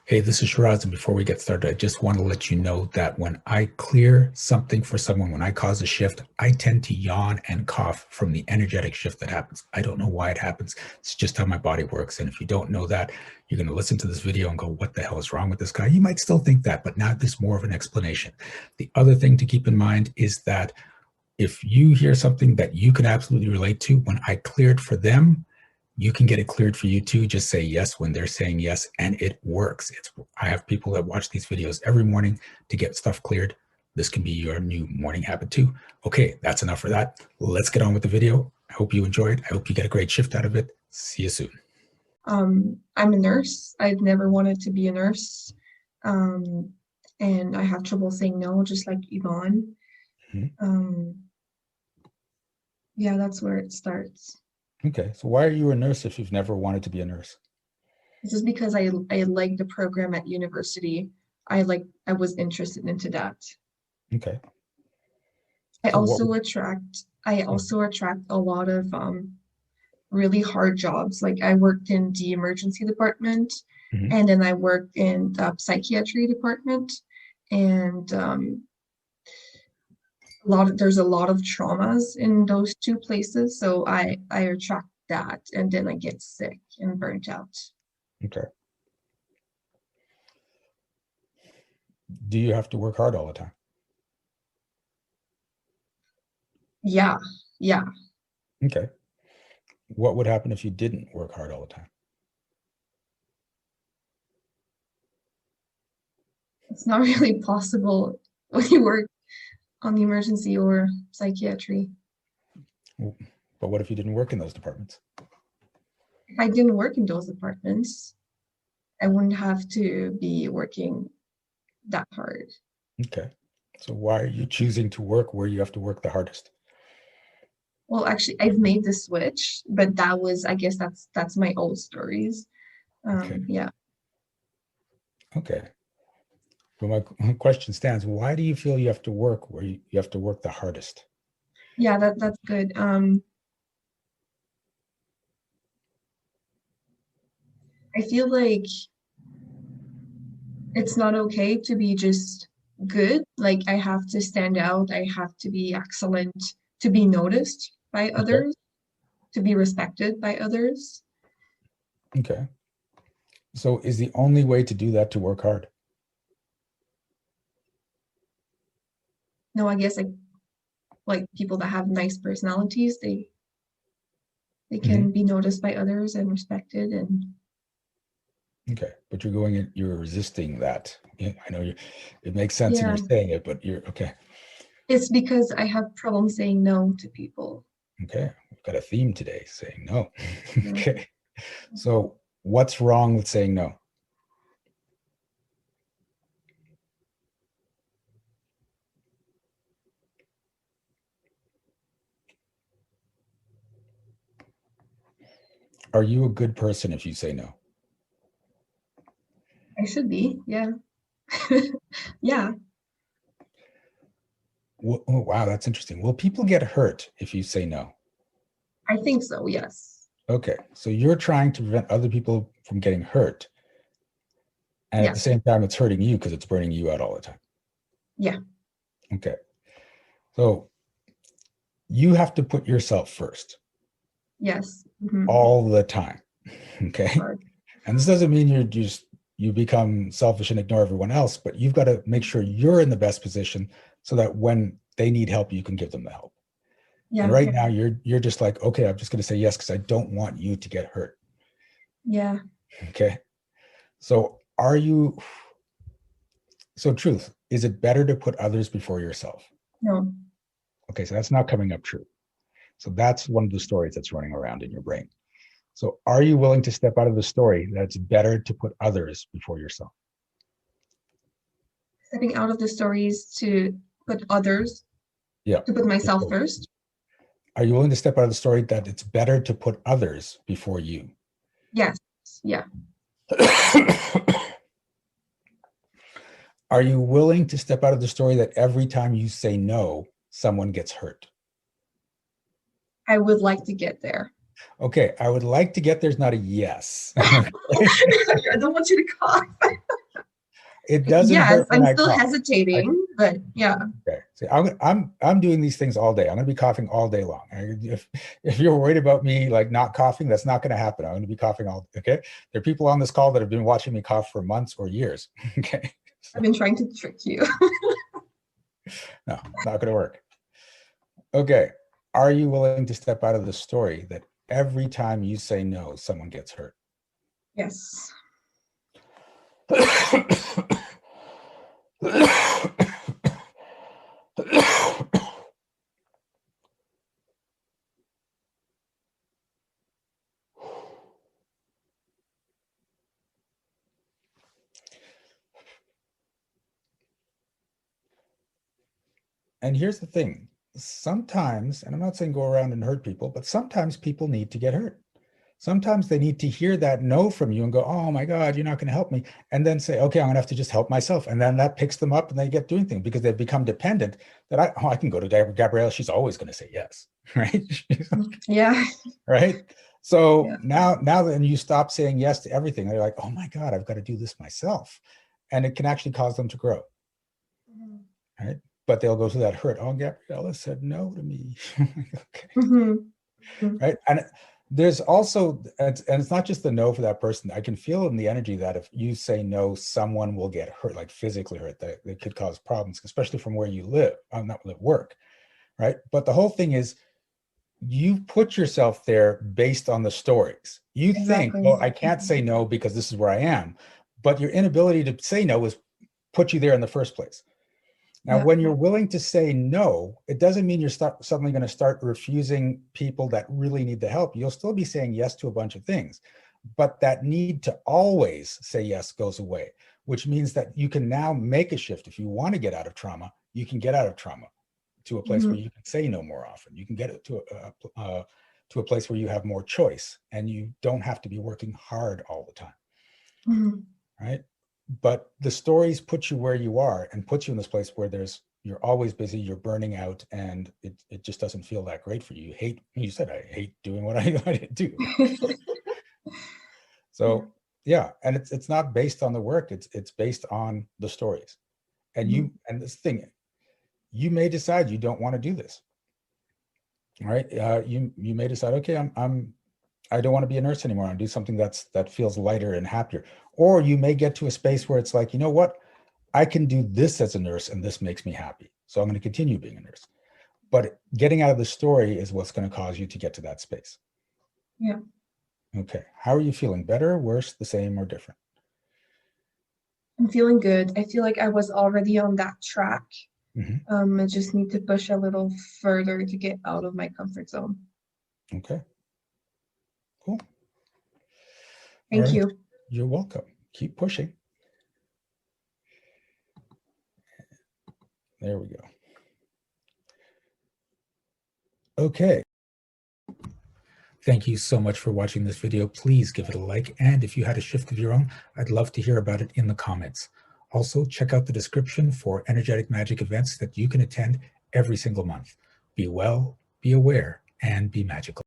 Hey, this is Shiraz, and before we get started, I just want to let you know that when I clear something for someone, when I cause a shift, I tend to yawn and cough from the energetic shift that happens. I don't know why it happens. It's just how my body works. And if you don't know that, you're going to listen to this video and go, what the hell is wrong with this guy? You might still think that, but now there's more of an explanation. The other thing to keep in mind is that if you hear something that you can absolutely relate to, when I cleared for them, you can get it cleared for you too. Just say yes when they're saying yes, and it works. I have people that watch these videos every morning to get stuff cleared. This can be your new morning habit too. Okay, that's enough for that. Let's get on with the video. I hope you enjoyed. I hope you get a great shift out of it. See you soon. I'm a nurse. I've never wanted to be a nurse. Um, and I have trouble saying no, just like Yvonne. Mhm. Um, yeah, that's where it starts. Okay, so why are you a nurse if you've never wanted to be a nurse? This is because I like the program at university. I was interested into that. Okay, I so what? also attract I Oh, also attract a lot of really hard jobs. Like I worked in the emergency department, mhm. and then I worked in the psychiatry department, and there's a lot of traumas in those two places, so I attract that, and then I get sick and burnt out. Okay. Do you have to work hard all the time? Yeah, yeah. Okay. What would happen if you didn't work hard all the time? It's not really possible when you work on the emergency or psychiatry. But what if you didn't work in those departments? If I didn't work in those departments, I wouldn't have to be working that hard. Okay. So why are you choosing to work where you have to work the hardest? Well, actually, I've made the switch, but I guess that's my old stories. Okay. Yeah, Okay. But my question stands, why do you feel you have to work where you have to work the hardest? yeah, that's good. I feel like it's not okay to be just good. Like I have to stand out, I have to be excellent to be noticed by Okay. others, to be respected by others. Okay. So is the only way to do that to work hard? No, I guess like people that have nice personalities, they Hmm. can be noticed by others and respected, and Okay. But you're going in, you're resisting that. Yeah, I know it makes sense and yeah, you're saying it, but you're okay. it's because I have problems saying no to people. Okay. We've got a theme today saying no. Yeah. Okay. So what's wrong with saying no? Are you a good person if you say no? I should be, yeah. Yeah, Oh, wow, that's interesting. Will people get hurt if you say no? I think so, yes. Okay, so you're trying to prevent other people from getting hurt, and at the Yes, same time, it's hurting you because it's burning you out all the time. yeah, Okay, so you have to put yourself first yes. all the time. Okay, Hard. and this doesn't mean you become selfish and ignore everyone else, but you've got to make sure you're in the best position so that when they need help, you can give them the help. And Yeah, right now, you're just like, okay, I'm just going to say yes because I don't want you to get hurt. yeah. Okay, so are you? So, truth, is it better to put others before yourself? No, Okay, so that's not coming up true. So, that's one of the stories that's running around in your brain. So, are you willing to step out of the story that it's better to put others before yourself? stepping out of the stories to put others, Yeah. to put myself first. Are you willing to step out of the story that it's better to put others before you? Yes, yeah. Are you willing to step out of the story that every time you say no, someone gets hurt? I would like to get there. Okay, I would like to get there's not a yes. I don't want you to cough. It doesn't Yes, hurt when I'm I still cough. hesitating, but yeah. Okay. See, I'm doing these things all day. I'm going to be coughing all day long. If you're worried about me like not coughing, that's not going to happen. I'm going to be coughing all. Okay. There are people on this call that have been watching me cough for months or years. Okay. So, I've been trying to trick you. no, not going to work. Okay. Are you willing to step out of the story that every time you say no, someone gets hurt? Yes. And here's the thing. Sometimes, and I'm not saying go around and hurt people, but sometimes people need to get hurt. Sometimes they need to hear that no from you and go, oh my God, you're not going to help me. And then say, okay, I'm going to have to just help myself. And then that picks them up and they get doing things because they've become dependent that I can go to Gabrielle. She's always going to say yes. Right. Yeah. Right. So Yeah. now then you stop saying yes to everything. They're like, oh my God, I've got to do this myself. And it can actually cause them to grow. Right. But they'll go through that hurt. Oh, Gabriella said no to me. Okay. Right. And there's also, and it's not just the no for that person. I can feel in the energy that if you say no, someone will get hurt, like physically hurt, that it could cause problems, especially from where you live, not live, work. Right. But the whole thing is, you put yourself there based on the stories. You think, Exactly. well, I can't say no because this is where I am. But your inability to say no is put you there in the first place. Now, Yeah. when you're willing to say no, it doesn't mean you're suddenly going to start refusing people that really need the help. You'll still be saying yes to a bunch of things, but that need to always say yes goes away, which means that you can now make a shift. If you want to get out of trauma, you can get out of trauma to a place where you can say no more often. You can get it to a place where you have more choice and you don't have to be working hard all the time, right? But the stories put you where you are and put you in this place where you're always busy, you're burning out, and it just doesn't feel that great for you. You said, I hate doing what I do. So yeah, and it's not based on the work, it's based on the stories. And and this thing, you may decide you don't want to do this. All right. You may decide, okay, I don't want to be a nurse anymore. I'll do something that feels lighter and happier. Or you may get to a space where it's like, you know what? I can do this as a nurse and this makes me happy. So I'm going to continue being a nurse. But getting out of the story is what's going to cause you to get to that space. Yeah. Okay. How are you feeling? Better, worse, the same, or different? I'm feeling good. I feel like I was already on that track. Mm-hmm. I just need to push a little further to get out of my comfort zone. Okay. Cool. Thank you. You're welcome. Keep pushing. There we go. Okay. Thank you so much for watching this video. Please give it a like. And if you had a shift of your own, I'd love to hear about it in the comments. Also, check out the description for energetic magic events that you can attend every single month. Be well, be aware, and be magical.